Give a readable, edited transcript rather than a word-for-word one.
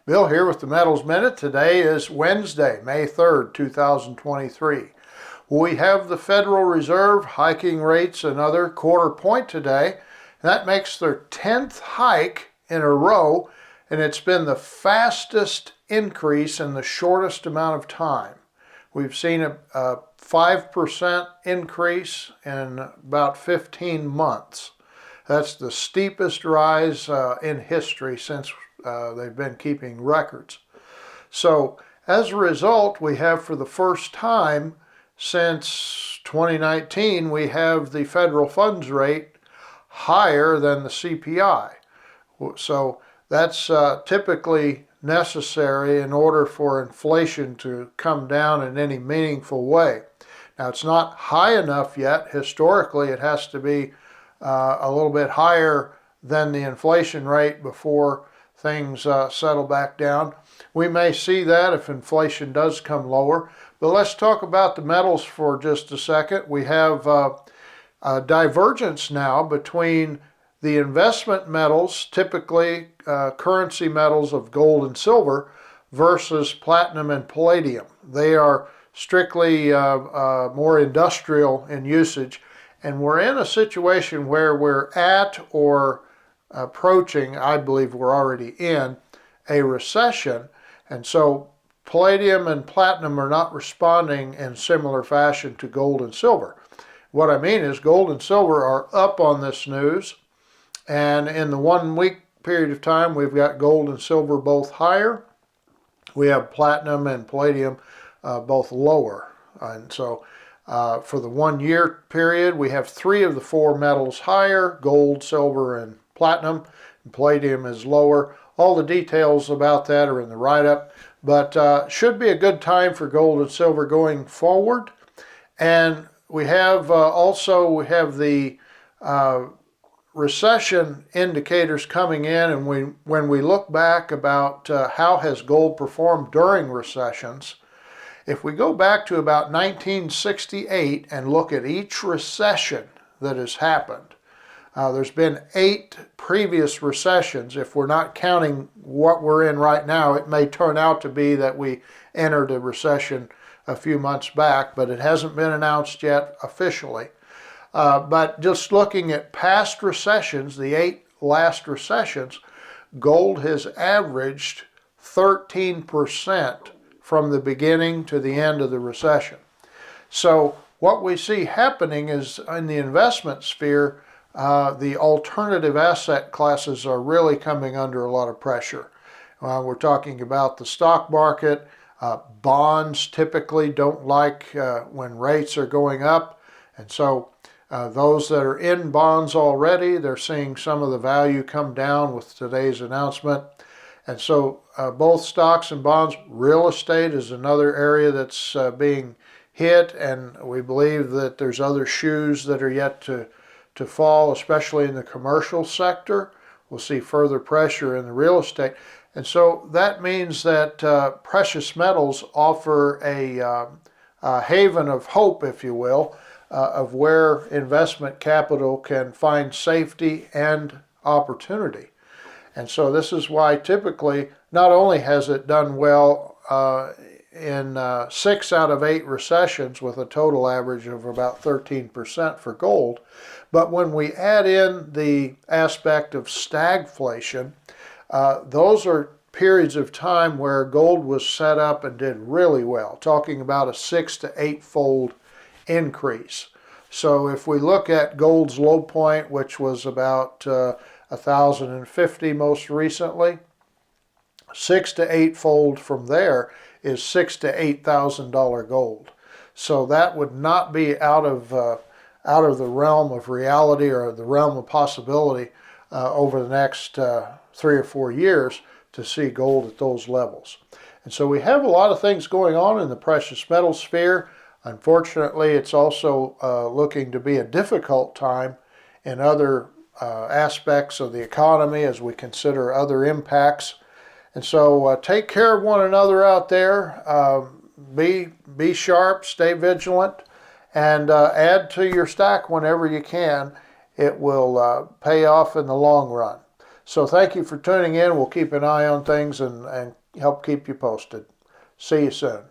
Bill here with the Metals Minute. Today is Wednesday, May 3rd, 2023. We have the Federal Reserve hiking rates another quarter point today. That makes their 10th hike in a row, and it's been the fastest increase in the shortest amount of time. We've seen a 5% increase in about 15 months. That's the steepest rise in history since they've been keeping records. So as a result, we have for the first time since 2019, we have the federal funds rate higher than the CPI. So that's typically necessary in order for inflation to come down in any meaningful way. Now, it's not high enough yet. Historically, it has to be a little bit higher than the inflation rate before things settle back down. We may see that if inflation does come lower. But let's talk about the metals for just a second. We have a divergence now between the investment metals, typically currency metals of gold and silver, versus platinum and palladium. They are strictly more industrial in usage, and we're in a situation where we're at or approaching, I believe we're already in, a recession. And so palladium and platinum are not responding in similar fashion to gold and silver. What I mean is gold and silver are up on this news, and in the 1 week period of time we've got gold and silver both higher. We have platinum and palladium both lower. And so for the 1 year period we have 3 of the 4 metals higher: gold, silver, and platinum, and palladium is lower. All the details about that are in the write-up, but should be a good time for gold and silver going forward. And we have we have the recession indicators coming in, and when we look back about how has gold performed during recessions, if we go back to about 1968 and look at each recession that has happened, there's been 8 previous recessions. If we're not counting what we're in right now, it may turn out to be that we entered a recession a few months back, but it hasn't been announced yet officially. But just looking at past recessions, the 8 last recessions, gold has averaged 13% from the beginning to the end of the recession. So what we see happening is in the investment sphere, the alternative asset classes are really coming under a lot of pressure. We're talking about the stock market. Bonds typically don't like when rates are going up, and so those that are in bonds already, they're seeing some of the value come down with today's announcement. And so both stocks and bonds. Real estate is another area that's being hit, and we believe that there's other shoes that are yet to fall, especially in the commercial sector. We'll see further pressure in the real estate. And so that means that precious metals offer a haven of hope, if you will, of where investment capital can find safety and opportunity. And so this is why typically not only has it done well in 6 out of 8 recessions with a total average of about 13% for gold, but when we add in the aspect of stagflation, those are periods of time where gold was set up and did really well, talking about a 6 to 8-fold increase. So if we look at gold's low point, which was about 1,050 most recently, 6 to 8-fold from there is $6,000 to $8,000 gold. So that would not be out of the realm of reality or the realm of possibility over the next 3 or 4 years to see gold at those levels. And so we have a lot of things going on in the precious metal sphere. Unfortunately, it's also looking to be a difficult time in other aspects of the economy as we consider other impacts. And so take care of one another out there. Be sharp, stay vigilant, and add to your stack whenever you can. It will pay off in the long run. So thank you for tuning in. We'll keep an eye on things and help keep you posted. See you soon.